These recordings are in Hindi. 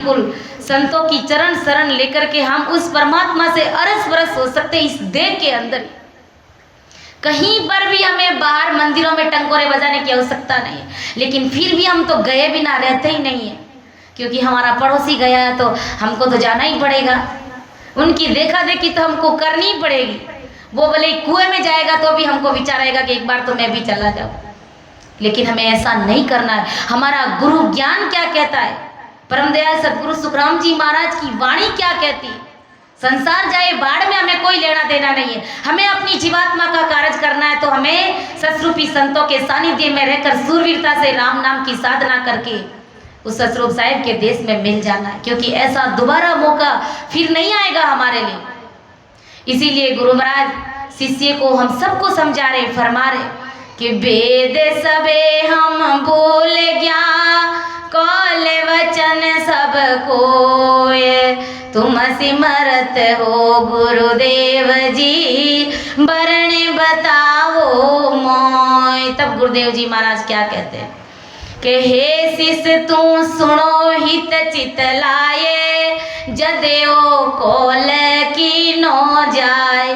बिल्कुल संतों की चरण शरण लेकर के हम उस परमात्मा से अरस परस हो सकते इस देह के अंदर। कहीं पर भी हमें बाहर मंदिरों में टंकोरे बजाने की आवश्यकता नहीं है, लेकिन फिर भी हम तो गए बिना रहते ही नहीं है, क्योंकि हमारा पड़ोसी गया है तो हमको तो जाना ही पड़ेगा। उनकी देखा देखी तो हमको करनी ही पड़ेगी। वो भले कुएं में जाएगा तो भी हमको विचार आएगा कि एक बार तो मैं भी चला जाऊं, लेकिन हमें ऐसा नहीं करना है। हमारा गुरु ज्ञान क्या कहता है, परम दयाल सदगुरु सुखराम जी महाराज की वाणी क्या कहती है, संसार जाए बाढ़ में हमें कोई लेना देना नहीं है। हमें अपनी जीवात्मा का कार्य करना है, तो हमें सतरूपी संतों के सानिध्य में रहकर सूरवीरता से राम नाम की साधना करके उस सतरूप साहिब के देश में मिल जाना है, क्योंकि ऐसा दोबारा मौका फिर नहीं आएगा हमारे लिए। इसीलिए गुरु महाराज शिष्य को हम सबको समझा रहे, फरमा रहे कि वेद सबे हम बोल गया कौल वचन सब कोय, तुम सिमरत हो गुरुदेव जी वरण बताओ मोय। तब गुरुदेव जी महाराज क्या कहते हैं कि हे शिष्य तू सुनो हित चित लाए, जदेओ कौल की नो जाए,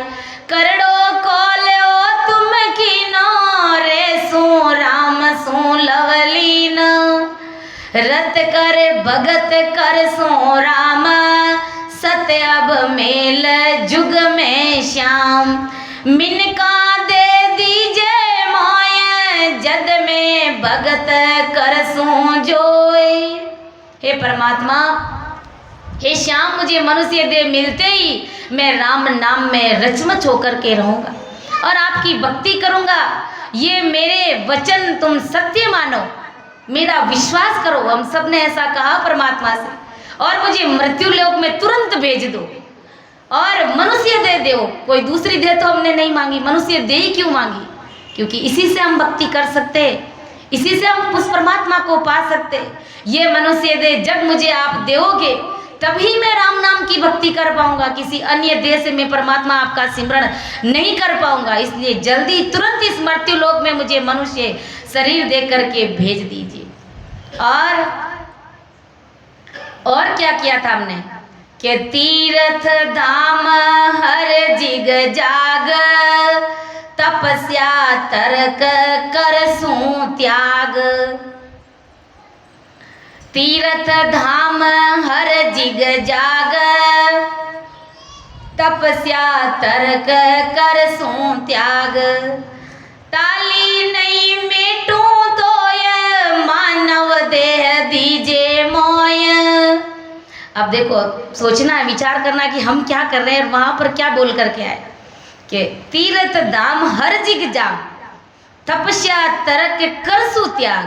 करड़ो कौल ओ तुम की नो रे सू राम सू लवलीन, रत कर भगत कर सो राम, सत्य अब मेल जुग में श्याम, मिनका दे दीजे मोय, जद में भगत कर सो जोय। हे परमात्मा, हे श्याम, मुझे मनुष्य देह मिलते ही मैं राम नाम में रचमच होकर के रहूंगा और आपकी भक्ति करूंगा। ये मेरे वचन तुम सत्य मानो, मेरा विश्वास करो। हम सब ने ऐसा कहा परमात्मा से, और मुझे मृत्यु लोक में तुरंत भेज दो और मनुष्य दे दो। कोई दूसरी देह तो हमने नहीं मांगी, मनुष्य दे ही क्यों मांगी, क्योंकि इसी से हम भक्ति कर सकते, इसी से हम उस परमात्मा को पा सकते। ये मनुष्य दे जब मुझे आप दोगे तभी मैं राम नाम की भक्ति कर पाऊंगा, किसी अन्य देह से मैं परमात्मा आपका सिमरण नहीं कर पाऊंगा। इसलिए जल्दी तुरंत इस मृत्यु लोक में मुझे मनुष्य शरीर दे करके भेज दीजिए। और क्या किया था हमने कि तीर्थ धाम हर जिग जाग, तपस्या तर्क कर सू त्याग, तीर्थ धाम हर जिग जाग, तपस्या तर्क कर सू त्याग, ताली नहीं मेटू तो ये मानव देह दीजे मोय। अब देखो, सोचना है, विचार करना कि हम क्या कर रहे हैं, वहां पर क्या बोल करके आए कि तीर्थ धाम हर जिग जाग, तपस्या तर्क कर सू त्याग।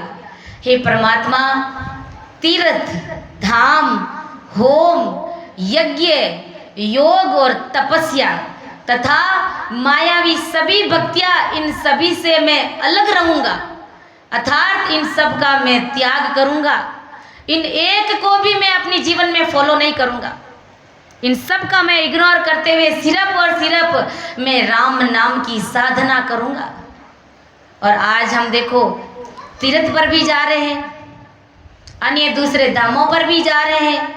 हे परमात्मा, तीर्थ धाम होम यज्ञ योग और तपस्या तथा मायावी सभी भक्तियां, इन सभी से मैं अलग रहूंगा, अर्थात इन सब का मैं त्याग करूंगा। इन एक को भी मैं अपने जीवन में फॉलो नहीं करूंगा, इन सब का मैं इग्नोर करते हुए सिर्फ और सिर्फ मैं राम नाम की साधना करूंगा। और आज हम देखो तीर्थ पर भी जा रहे हैं, अन्य दूसरे धामों पर भी जा रहे हैं,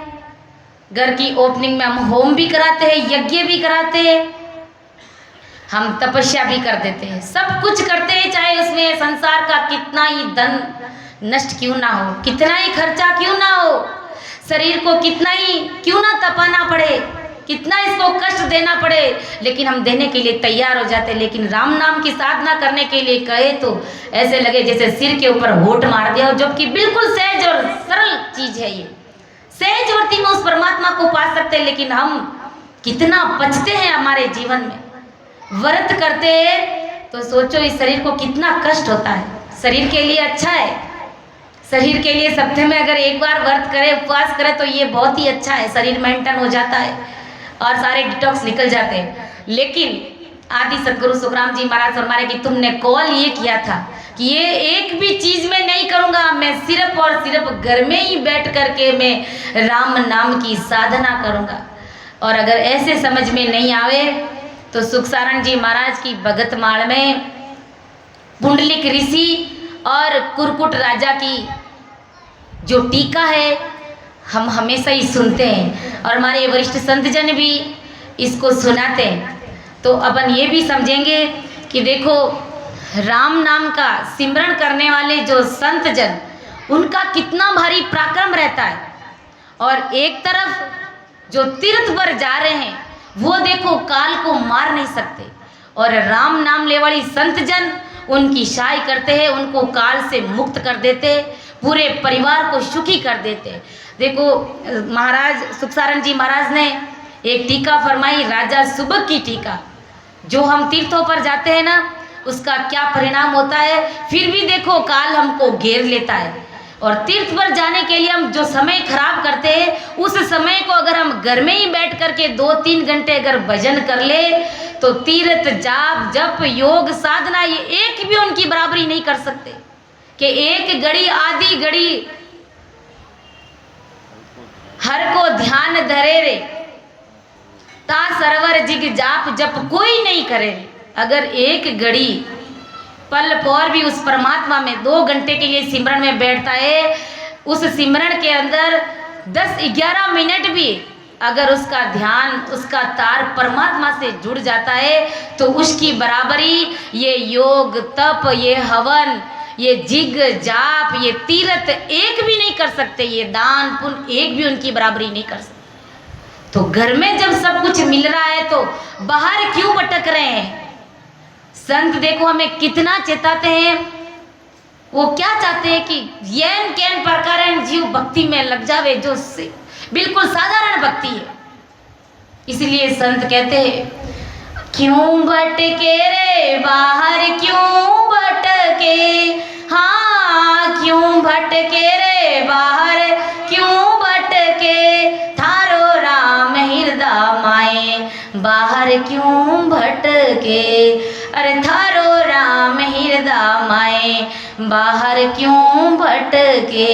घर की ओपनिंग में हम होम भी कराते हैं, यज्ञ भी कराते हैं, हम तपस्या भी कर देते हैं, सब कुछ करते हैं, चाहे उसमें संसार का कितना ही धन नष्ट क्यों ना हो, कितना ही खर्चा क्यों ना हो, शरीर को कितना ही क्यों ना तपाना पड़े, कितना इसको कष्ट देना पड़े, लेकिन हम देने के लिए तैयार हो जाते हैं। लेकिन राम नाम की साधना करने के लिए कहे तो ऐसे लगे जैसे सिर के ऊपर होठ मार दिया हो, जबकि बिल्कुल सहज और सरल चीज है। ये सहज वर्ती में उस परमात्मा को पा सकते हैं, लेकिन हम कितना बचते हैं हमारे जीवन में। व्रत करते हैं तो सोचो इस शरीर को कितना कष्ट होता है, शरीर के लिए अच्छा है, शरीर के लिए सप्ताह में अगर एक बार व्रत करे, उपवास करे तो ये बहुत ही अच्छा है, शरीर मेंटेन हो जाता है और सारे डिटॉक्स निकल जाते हैं। लेकिन आदि सदगुरु सुखराम जी महाराज फरमाए कि तुमने कॉल ये किया था कि ये एक भी चीज में नहीं करूंगा, मैं सिर्फ और सिर्फ घर में ही बैठ करके मैं राम नाम की साधना करूंगा। और अगर ऐसे समझ में नहीं आवे तो सुखसारण जी महाराज की भगत माल में पुंडलिक ऋषि और कुरकुट राजा की जो टीका है, हम हमेशा ही सुनते हैं और हमारे वरिष्ठ संतजन भी इसको सुनाते हैं। तो अपन ये भी समझेंगे कि देखो राम नाम का सिमरन करने वाले जो संत जन, उनका कितना भारी पराक्रम रहता है। और एक तरफ जो तीर्थ पर जा रहे हैं वो देखो काल को मार नहीं सकते, और राम नाम ले वाली संत जन उनकी सहाय करते हैं, उनको काल से मुक्त कर देते, पूरे परिवार को सुखी कर देते। देखो महाराज सुखसारण जी महाराज ने एक टीका फरमाई, राजा सुबक की टीका। जो हम तीर्थों पर जाते हैं ना, उसका क्या परिणाम होता है, फिर भी देखो काल हमको घेर लेता है। और तीर्थ पर जाने के लिए हम जो समय खराब करते हैं, उस समय को अगर हम घर में ही बैठ करके 2-3 घंटे अगर भजन कर ले, तो तीर्थ जाप जप योग साधना ये एक भी उनकी बराबरी नहीं कर सकते। कि एक घड़ी आधी घड़ी हर को ध्यान धरे रे, ता सरवर जिग जाप जप कोई नहीं करे। अगर एक घड़ी पल पौर भी उस परमात्मा में 2 घंटे के लिए सिमरन में बैठता है, उस सिमरन के अंदर 10-11 मिनट भी अगर उसका ध्यान उसका तार परमात्मा से जुड़ जाता है, तो उसकी बराबरी ये योग तप, ये हवन, ये जिग जाप, ये तीर्थ एक भी नहीं कर सकते। ये दान पुण्य एक भी उनकी बराबरी नहीं कर सकते। तो घर में जब सब कुछ मिल रहा है तो बाहर क्यों भटक रहे हैं। संत देखो हमें कितना चेताते हैं। वो क्या चाहते हैं कि येन केन प्रकार जीव भक्ति में लग जावे, जो बिल्कुल साधारण भक्ति है। इसलिए संत कहते हैं, क्यों भटके रे बाहर क्यों भटके, हाँ क्यों भटके रे बाहर क्यों भटके, थारो राम हृदय माए बाहर क्यों भटके। अरे थारो राम हृदय माए बाहर क्यों भटके।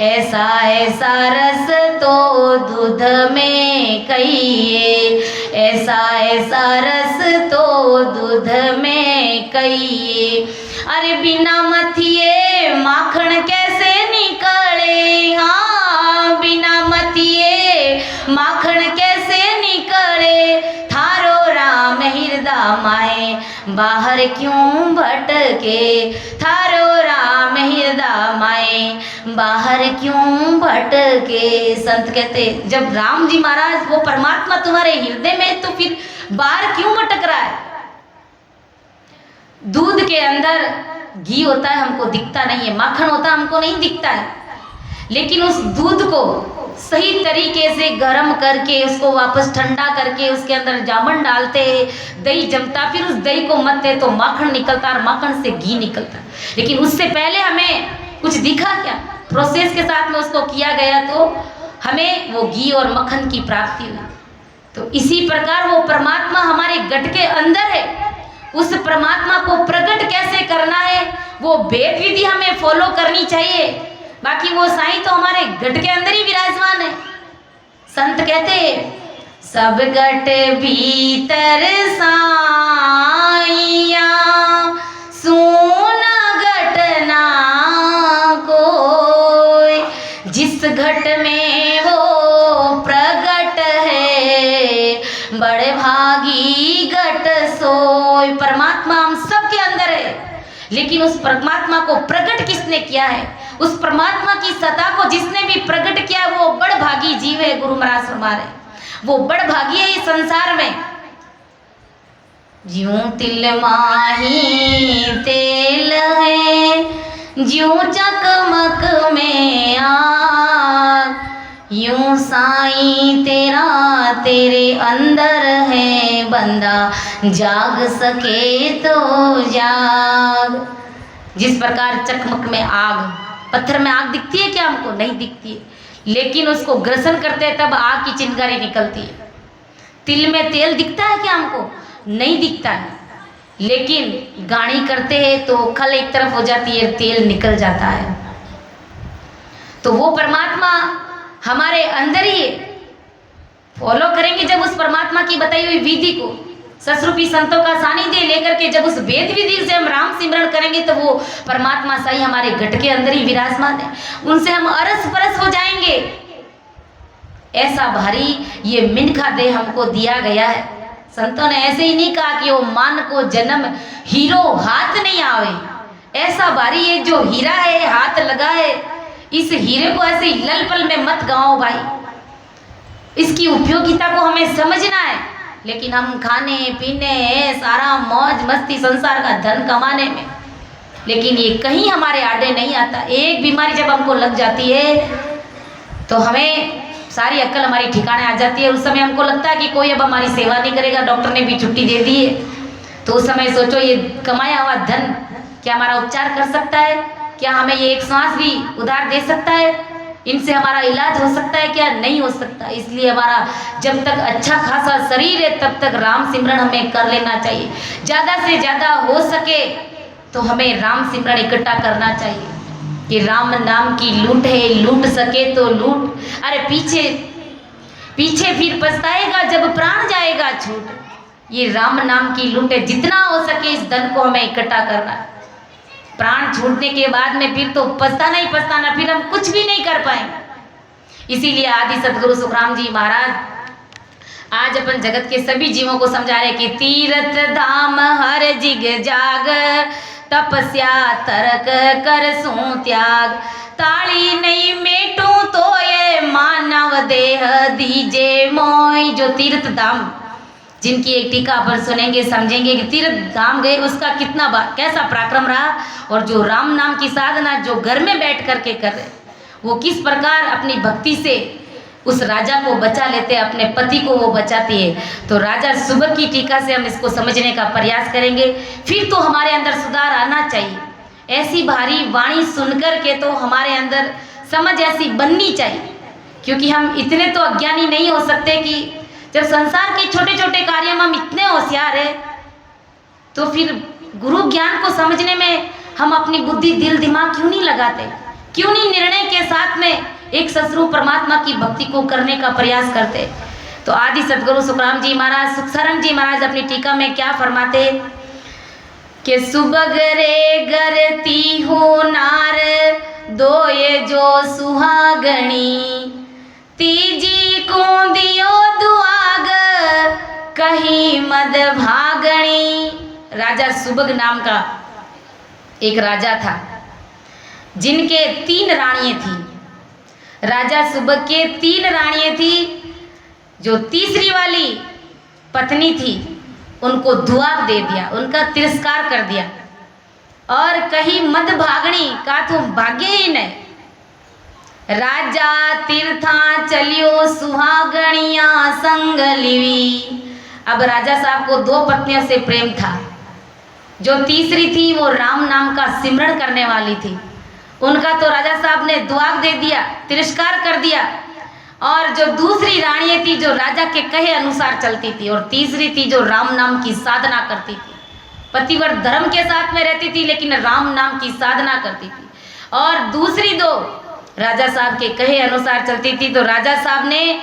ऐसा ऐसा रस तो दूध में कहिए, ऐसा ऐसा रस तो दूध में कहिए। अरे बिना मथिए माखन कैसे निकले, हाँ बिना मथिए माखन कैसे निकले, थारो राम हृदय माए बाहर क्यों भटके, थारो राम हृदय माए बाहर क्यों भटके। संत कहते जब राम जी महाराज वो परमात्मा तुम्हारे हृदय में, तो फिर बाहर क्यों भटक रहा है। दूध के अंदर घी होता है हमको दिखता नहीं है, माखन होता है हमको नहीं दिखता है, लेकिन उस दूध को सही तरीके से गर्म करके उसको वापस ठंडा करके उसके अंदर जामुन डालते, दही जमता, फिर उस दही को मथते तो माखन निकलता और माखन से घी निकलता। लेकिन उससे पहले हमें कुछ दिखा क्या, प्रोसेस के साथ में उसको किया गया तो हमें वो घी और मक्खन की प्राप्ति हुई। तो इसी प्रकार वो परमात्मा हमारे गट के अंदर है। उस परमात्मा को प्रकट कैसे करना है, वो भेद विधि हमें फॉलो करनी चाहिए। बाकी वो साईं तो हमारे घट के अंदर ही विराजमान है। संत कहते हैं, सब घट भीतर साईया, सोना घट ना कोई, जिस घट में वो प्रगट है, बड़े भागी घट सोई। परमात्मा हम सबके अंदर है, लेकिन उस परमात्मा को प्रकट किसने किया है, उस परमात्मा की सत्ता को जिसने भी प्रकट किया वो बड़ भागी जीव है। गुरु महाराज फरमा रहे, वो बड़ भागी है इस संसार में। ज्यों तिल माही तेल है, ज्यों चकमक में आग, यूं साईं तेरा तेरे अंदर है, बंदा जाग सके तो जाग। जिस प्रकार चकमक में आग, पत्थर में आग दिखती है क्या, हमको नहीं दिखती है, लेकिन उसको ग्रसन करते हैं तब आग की चिंगारी निकलती है। तिल में तेल दिखता है क्या, हमको नहीं दिखता है, लेकिन गाड़ी करते हैं तो खल एक तरफ हो जाती है, तेल निकल जाता है। तो वो परमात्मा हमारे अंदर ही है। फॉलो करेंगे जब उस परमात्मा की बताई हुई विधि को, ससरूपी संतों का सानिध्य लेकर के जब उस वेद विधि से हम राम सिमरण करेंगे, तो वो परमात्मा सही हमारे घट के अंदर ही विराजमान है। उनसे हम अरस परस हो जाएंगे। ऐसा भारी ये मिनखा देह हमको दिया गया है। संतों ने ऐसे ही नहीं कहा कि वो मान को जन्म हीरो हाथ नहीं आवे, ऐसा भारी ये जो हीरा है हाथ लगा है, इस हीरे को ऐसे लल पल में मत गवाओ भाई, इसकी उपयोगिता को हमें समझना है। लेकिन हम खाने पीने सारा मौज मस्ती संसार का धन कमाने में, लेकिन ये कहीं हमारे आड़े नहीं आता। एक बीमारी जब हमको लग जाती है तो हमें सारी अक्ल हमारी ठिकाने आ जाती है। उस समय हमको लगता है कि कोई अब हमारी सेवा नहीं करेगा, डॉक्टर ने भी छुट्टी दे दी है। तो उस समय सोचो ये कमाया हुआ धन क्या हमारा उपचार कर सकता है? क्या हमें ये एक सांस भी उधार दे सकता है? इनसे हमारा इलाज हो सकता है क्या? नहीं हो सकता। इसलिए हमारा जब तक अच्छा खासा शरीर है तब तक राम सिमरन हमें कर लेना चाहिए। ज़्यादा से ज़्यादा हो सके तो हमें राम सिमरन इकट्ठा करना चाहिए कि राम नाम की लूट है, लूट सके तो लूट। अरे पीछे पीछे फिर पछताएगा जब प्राण जाएगा छूट। ये राम नाम की लूट है, जितना हो सके इस धन को हमें इकट्ठा करना। प्राण छूटने के बाद में फिर तो पछताना ही पछताना, फिर हम कुछ भी नहीं कर पाएंगे। इसीलिए आदि सदगुरु सुखराम जी महाराज आज अपन जगत के सभी जीवों को समझा रहे कि तीर्थ धाम हर जिग जाग, तपस्या तरक कर सू त्याग, ताली नहीं मेटू तो ये मानव देह दीजे मोय। जो तीर्थ धाम जिनकी एक टीका पर सुनेंगे समझेंगे कि तीर्थ धाम गए उसका कितना कैसा पराक्रम रहा, और जो राम नाम की साधना जो घर में बैठ करके कर रहे वो किस प्रकार अपनी भक्ति से उस राजा को बचा लेते, अपने पति को वो बचाती है। तो राजा सुबह की टीका से हम इसको समझने का प्रयास करेंगे, फिर तो हमारे अंदर सुधार आना चाहिए। ऐसी भारी वाणी सुनकर के तो हमारे अंदर समझ ऐसी बननी चाहिए, क्योंकि हम इतने तो अज्ञानी नहीं हो सकते कि जब संसार के छोटे छोटे कार्यों में हम इतने होशियार है तो फिर गुरु ज्ञान को समझने में हम अपनी बुद्धि दिल दिमाग क्यों नहीं लगाते? क्यों नहीं निर्णय के साथ में एक सतरूप परमात्मा की भक्ति को करने का प्रयास करते? तो आदि सदगुरु सुखराम जी महाराज, सुखसरण जी महाराज अपनी टीका में क्या फरमाते कि सुबगरे गरती हो नार दो ये जो सुहागणी, तीजी को दियो दुआग कहीं मद भागणी। राजा सुबग नाम का एक राजा था जिनके 3 रानियां थी। राजा सुबग के 3 रानियां थी। जो तीसरी वाली पत्नी थी उनको दुआग दे दिया, उनका तिरस्कार कर दिया, और कहीं मद भागणी का तुम भाग्य ही नहीं। राजा तीर्था चलियो सुहागणिया संग लिवी। अब राजा साहब को 2 पत्नियों से प्रेम था। जो तीसरी थी वो राम नाम का सिमरन करने वाली थी, उनका तो राजा साहब ने दुआग दे दिया, तिरस्कार कर दिया। और जो दूसरी रानी थी जो राजा के कहे अनुसार चलती थी, और तीसरी थी जो राम नाम की साधना करती थी, पतिव्रत धर्म के साथ में रहती थी लेकिन राम नाम की साधना करती थी। और दूसरी 2 राजा साहब के कहे अनुसार चलती थी। तो राजा साहब ने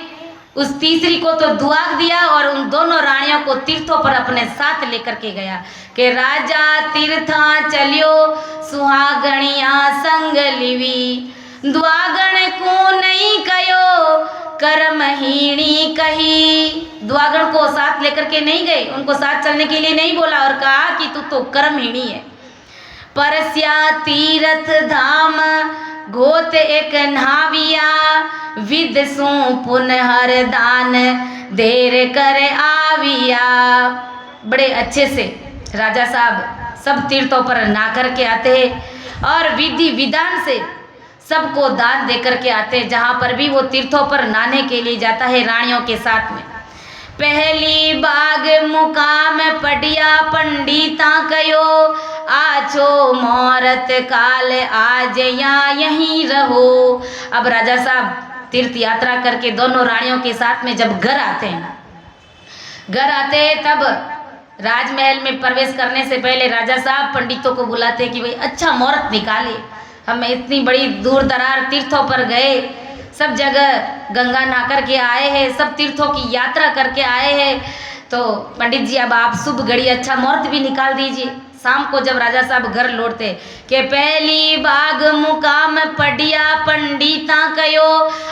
उस तीसरी को तो दुआग दिया और उन दोनों रानियों को तीर्थों पर अपने साथ लेकर के गया कि राजा तीर्था चलियो सुहागणिया संग लिवी। दुआगण को नहीं कयो कर्महीणी कही। दुआगण को साथ लेकर के नहीं गए, उनको साथ चलने के लिए नहीं बोला और कहा कि तू तो कर्महीणी है। परस्या तीर्थ धाम गोत एक नाविया, विद सू पुनहर दान देर कर आविया। बड़े अच्छे से राजा साहब सब तीर्थों पर ना करके आते हैं और विधि विधान से सबको दान दे करके आते हैं। जहाँ पर भी वो तीर्थों पर नहाने के लिए जाता है रानियों के साथ में। पहली बाग मुकाम पटिया पंडिता कयो, आछो मोरत काल आज या यहीं रहो। अब राजा साहब तीर्थ यात्रा करके दोनों रानियों के साथ में जब घर आते हैं, तब राजमहल में प्रवेश करने से पहले राजा साहब पंडितों को बुलाते हैं कि भाई अच्छा मुहूर्त निकाले, हम इतनी बड़ी दूर दरार तीर्थों पर गए, सब जगह गंगा नहा करके आए हैं, सब तीर्थों की यात्रा करके आए हैं, तो पंडित जी अब आप शुभ घड़ी अच्छा मुहूर्त भी निकाल दीजिए, शाम को जब राजा साहब घर लौटते कि पहली बाग मुकाम पढ़िया पंडिता कयो,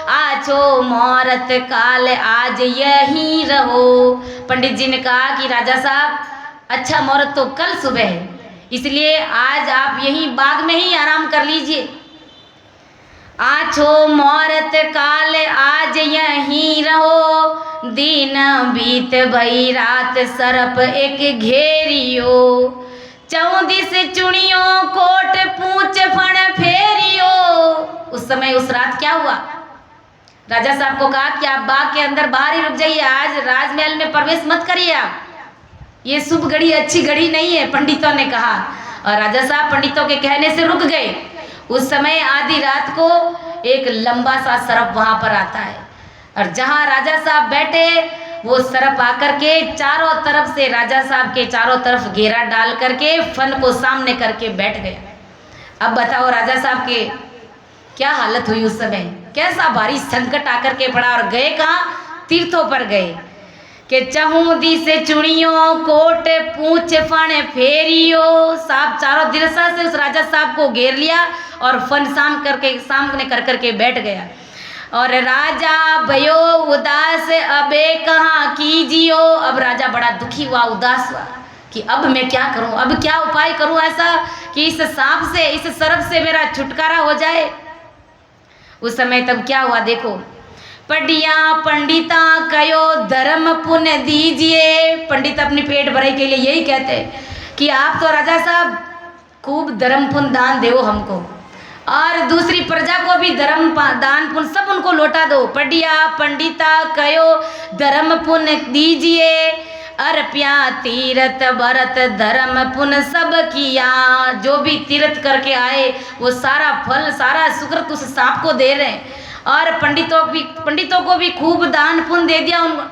आछो मोरत काल आज यहीं रहो। पंडित जी ने कहा कि राजा साहब अच्छा मुहूर्त तो कल सुबह है, इसलिए आज आप यहीं बाग में ही आराम कर लीजिए। आछो मुहूर्त काल आज यहीं रहो, दिन बीत भई रात सरप एक घेरियो, 14 चुनियो कोट पूछ फण फेरियो। उस समय उस रात क्या हुआ, राजा साहब को कहा कि आप बाग के अंदर बाहर ही रुक जाइए, आज राजमहल में प्रवेश मत करिए, आप ये शुभ घड़ी अच्छी घड़ी नहीं है, पंडितों ने कहा। और राजा साहब पंडितों के कहने से रुक गए। उस समय आधी रात को एक लंबा सा सरप वहां पर आता है और जहां राजा साहब बैठे वो सरप आकर के चारों तरफ से राजा साहब के चारों तरफ घेरा डाल करके फन को सामने करके बैठ गया। अब बताओ राजा साहब के क्या हालत हुई उस समय, कैसा भारी संकट आकर के पड़ा। और गए कहाँ, तीर्थों पर गए कि 14 चुनियो कोट पूछ फण फेरियो। साहब चारों दिशा से उस राजा साहब को घेर लिया और फन सामने कर करके बैठ गया। और राजा भयो उदास अबे कहाँ कीजियो। अब राजा बड़ा दुखी हुआ, उदास हुआ कि अब मैं क्या करूं, अब क्या उपाय करूं ऐसा कि इस सांप से, इस सर्प से मेरा छुटकारा हो जाए। उस समय तब क्या हुआ देखो, पढ़िया पंडिता कयो धर्म पुण्य दीजिए। पंडित अपनी पेट भरे के लिए यही कहते हैं कि आप तो राजा साहब खूब धर्म पुण्य दान दो हमको, और दूसरी प्रजा को भी धर्म दान पुण्य सब उनको लौटा दो। पढ़िया पंडिता कयो धर्म पुण्य दीजिए, अर्प्या तीर्थ व्रत धर्म पुण्य सब किया। जो भी तीर्थ करके आए वो सारा फल सारा सुकृत उस सांप को दे रहे हैं। और पंडितों को भी खूब दान पुण्य दे दिया, उनको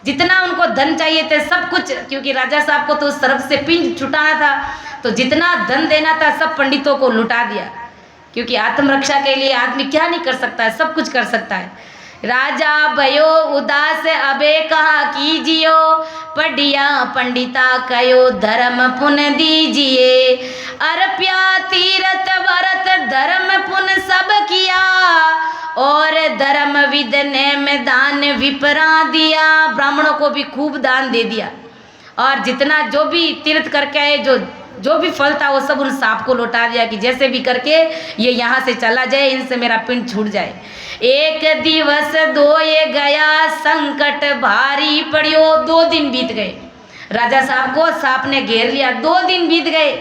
जितना उनको धन चाहिए थे सब कुछ, क्योंकि राजा साहब को तो उस तरफ से पिंड छुटाना था, तो जितना धन देना था सब पंडितों को लुटा दिया। क्योंकि आत्मरक्षा के लिए आदमी क्या नहीं कर सकता है, सब कुछ कर सकता है। राजा भयो उदास अबे कहा कीजियो, पढ़िया पंडिता कयो धर्म पुण्य दीजिए। अर्प्या तीर्थ व्रत धर्म पुण्य सब किया, और धर्म विद नेम दान विपरा दिया। ब्राह्मणों को भी खूब दान दे दिया, और जितना जो भी तीर्थ करके आए जो भी फल था वो सब उन सांप को लौटा दिया कि जैसे भी करके ये यहाँ से चला जाए, इनसे मेरा पिंड छूट जाए। एक दिवस दोए गया संकट भारी पड़ियो। 2 दिन बीत गए, राजा साहब को सांप ने घेर लिया, 2 दिन बीत गए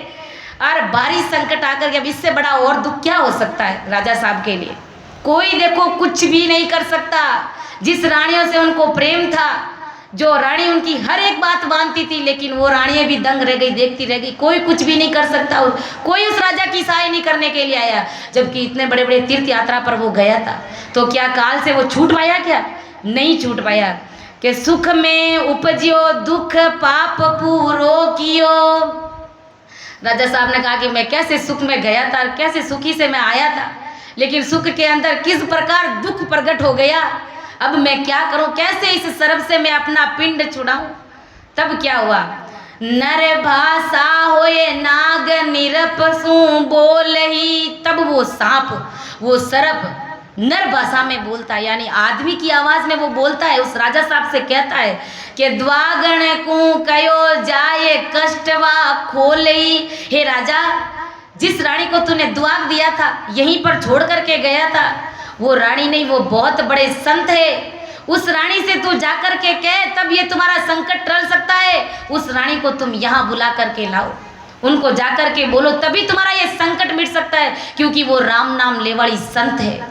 और भारी संकट आकर के अब इससे बड़ा और दुख क्या हो सकता है राजा साहब के लिए। कोई देखो कुछ भी नहीं कर सकता। जिस रानियों से उनको प्रेम था, जो रानी उनकी हर एक बात मानती थी, लेकिन वो रानियां भी दंग रह गई, देखती रह गई, कोई कुछ भी नहीं कर सकता। कोई उस राजा की सहाय नहीं करने के लिए आया, जबकि इतने बड़े बड़े तीर्थ यात्रा पर वो गया था। तो क्या काल से वो छूट पाया, क्या नहीं छूट पाया। कि सुख में उपजियो दुख पाप पूरो कियो। राजा साहब ने कहा कि मैं कैसे सुख में गया था, कैसे सुखी से मैं आया था, लेकिन सुख के अंदर किस प्रकार दुख प्रकट हो गया। अब मैं क्या करूं, कैसे इस सर्प से मैं अपना पिंड छुड़ाऊं। तब क्या हुआ, नर भाषा होए नाग निरपसु बोल ही। तब वो सांप, वो सर्प नर भाषा में बोलता है, यानी आदमी की आवाज में वो बोलता है। उस राजा साहब से कहता है कि द्वागण को कयो जाए कष्टवा खोलई। हे राजा, जिस रानी को तूने दुआग दिया था, यहीं पर छोड़ करके गया था, वो रानी नहीं, वो बहुत बड़े संत है। उस रानी से तू जाकर के कह, तब ये तुम्हारा संकट टल सकता है। उस रानी को तुम यहाँ बुला करके लाओ, उनको जाकर के बोलो, तभी तुम्हारा ये संकट मिट सकता है, क्योंकि वो राम नाम लेवाड़ी संत है।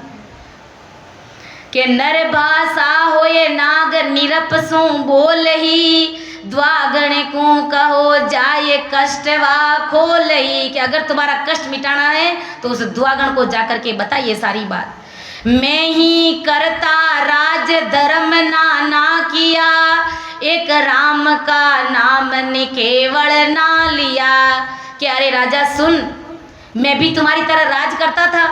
के नर भाषा होए नाग निरपसु बोल ही, द्वागण को कहो जाए कष्टवा खोल ही। कि अगर तुम्हारा कष्ट मिटाना है तो उस द्वागण को जाकर के बताइए सारी बात। मैं ही करता राज धर्म नाना किया, एक राम का नाम ने केवल ना लिया। कि अरे राजा सुन, मैं भी तुम्हारी तरह राज करता था,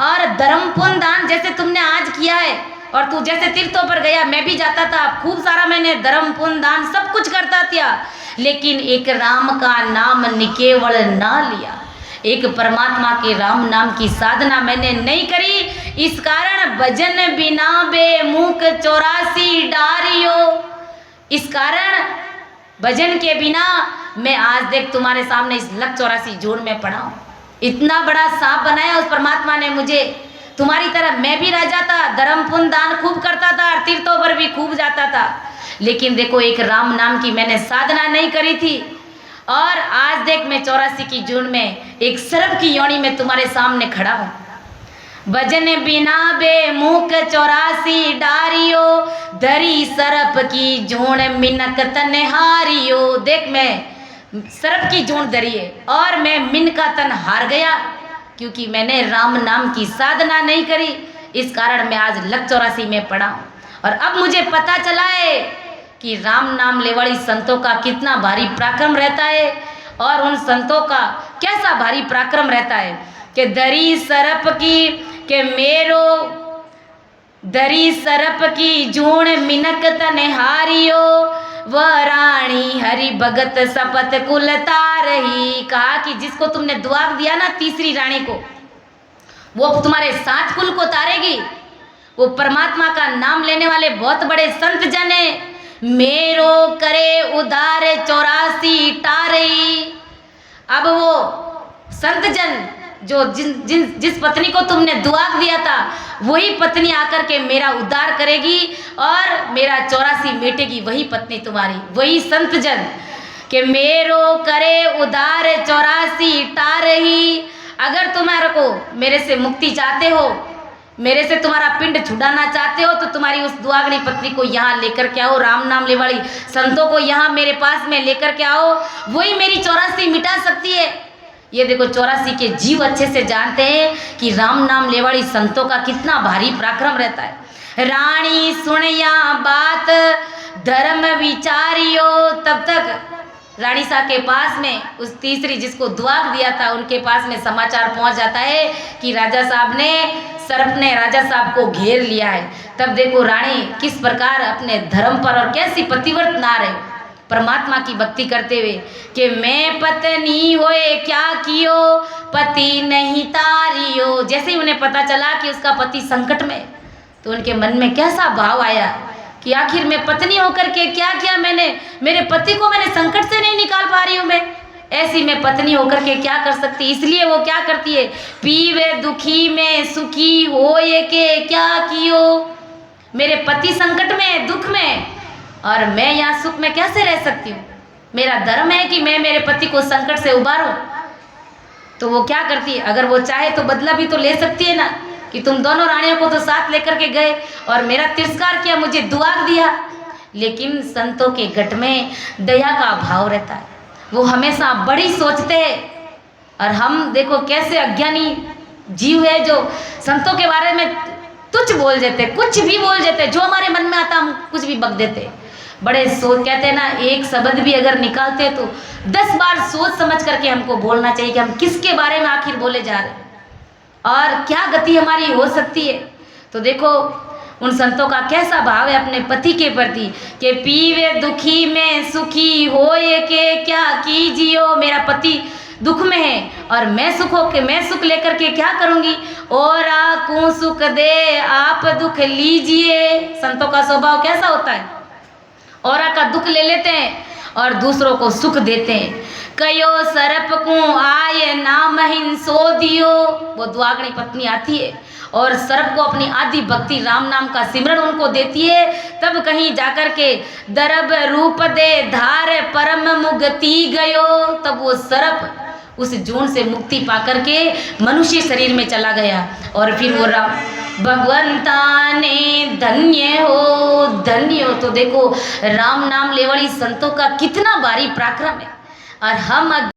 और धर्म पुण्य दान जैसे तुमने आज किया है, और तू जैसे तीर्थों पर गया मैं भी जाता था, खूब सारा मैंने धर्म पुण्य दान सब कुछ करता था, लेकिन एक राम का नाम केवल ना लिया, एक परमात्मा के राम नाम की साधना मैंने नहीं करी। इस कारण भजन बिना बे मूक 84 डारियो, इस कारण भजन के बिना मैं आज देख तुम्हारे सामने इस लख 84 जोड़ में पड़ा हूँ। इतना बड़ा सांप बनाया उस परमात्मा ने मुझे, तुम्हारी तरह मैं भी रह जाता, धर्म पुण्य दान खूब करता था, तीर्थों पर भी खूब जाता था, लेकिन देखो एक राम नाम की मैंने साधना नहीं करी थी। और आज देख मैं 84 की जून में एक सर्प की योनि में तुम्हारे सामने खड़ा हूँ। भजन बिना बे मूक 84 डारियो, धरी सरप की जून मिनक तन हारियो। देख मैं सरप की जून धरी है और मैं मिन का तन हार गया, क्योंकि मैंने राम नाम की साधना नहीं करी। इस कारण मैं आज लख 84 में पड़ा हूँ। और अब मुझे पता चला है कि राम नाम लेवाड़ी संतों का कितना भारी पराक्रम रहता है, और उन संतों का कैसा भारी पराक्रम रहता है कि दरी सरप की के मेरो दरी सरप की जूण मिनक तन हारियो, व रानी हरि भगत सपत कुल तारही। कहा कि जिसको तुमने दुआर दिया ना तीसरी रानी को, वो तुम्हारे 7 कुल को तारेगी। वो परमात्मा का नाम लेने वाले बहुत बड़े संत जन है। मेरो करे उदार 84 टारई। अब वो संत जन जो जिस पत्नी को तुमने दुआ दिया था, वही पत्नी आकर के मेरा उद्धार करेगी और मेरा 84 मिटेगी, वही पत्नी तुम्हारी, वही संत जन के मेरो करे उद्धार 84 टारही। अगर तुम्हारे को मेरे से मुक्ति चाहते हो, मेरे से तुम्हारा पिंड छुड़ाना चाहते हो, तो तुम्हारी उस दुआगनी पत्नी को यहाँ लेकर के आओ, राम नाम लेवाड़ी संतों को यहाँ मेरे पास में लेकर के आओ, वही मेरी 84 मिटा सकती है। ये देखो 84 के जीव अच्छे से जानते हैं कि राम नाम लेवाड़ी संतों का कितना भारी पराक्रम रहता है। रानी सुनिया बात धर्म विचारियो। तब तक रानी साहब के पास में उस तीसरी जिसको दुआ दिया था, उनके पास में समाचार पहुंच जाता है कि राजा साहब ने सर्प ने राजा साहब को घेर लिया है। तब देखो रानी किस प्रकार अपने धर्म पर, और कैसी पतिव्रत नार है, परमात्मा की भक्ति करते हुए कि मैं पत्नी होए क्या कियो, पति नहीं तारियो। जैसे ही उन्हें पता चला कि उसका पति संकट में, तो उनके मन में कैसा भाव आया कि आखिर मैं पत्नी होकर के क्या किया मैंने, मेरे पति को मैंने संकट से नहीं निकाल पा रही हूँ, मैं ऐसी मैं पत्नी होकर के क्या कर सकती। इसलिए वो क्या करती है, पीवे दुखी में सुखी होए के क्या कियो। मेरे पति संकट में, दुख में, और मैं यहाँ सुख में कैसे रह सकती हूँ। मेरा धर्म है कि मैं मेरे पति को संकट से उबारूं। तो वो क्या करती है, अगर वो चाहे तो बदला भी तो ले सकती है ना, कि तुम दोनों रानियों को तो साथ लेकर के गए और मेरा तिरस्कार किया, मुझे दुआ दिया। लेकिन संतों के घट में दया का भाव रहता है, वो हमेशा बड़ी सोचते हैं। और हम देखो कैसे अज्ञानी जीव है, जो संतों के बारे में तुच्छ बोल देते, कुछ भी बोल देते, जो हमारे मन में आता हम कुछ भी बक देते। बड़े सोच, कहते हैं ना, एक शब्द भी अगर निकालते तो 10 बार सोच समझ करके हमको बोलना चाहिए कि हम किसके बारे में आखिर बोले जा रहे हैं और क्या गति हमारी हो सकती है। तो देखो उन संतों का कैसा भाव है अपने पति के प्रति कि पीवे दुखी में सुखी होए के क्या कीजियो। मेरा पति दुख में है और मैं सुख लेकर के क्या करूंगी। और आकू सुख दे आप दुख लीजिए। संतों का स्वभाव कैसा होता है, औरा का दुख ले लेते हैं और दूसरों को सुख देते हैं। कयो सरप को आय नामहीन सो दियो। वो दुआगनी पत्नी आती है और सर्प को अपनी आदि भक्ति राम नाम का सिमरन उनको देती है। तब कहीं जाकर के दरब रूप दे धार परम मुगति गयो। तब वो सर्प उस जून से मुक्ति पाकर के मनुष्य शरीर में चला गया और फिर वो राम भगवंता ने धन्य हो। तो देखो राम नाम लेवड़ी संतों का कितना भारी पराक्रम है और हम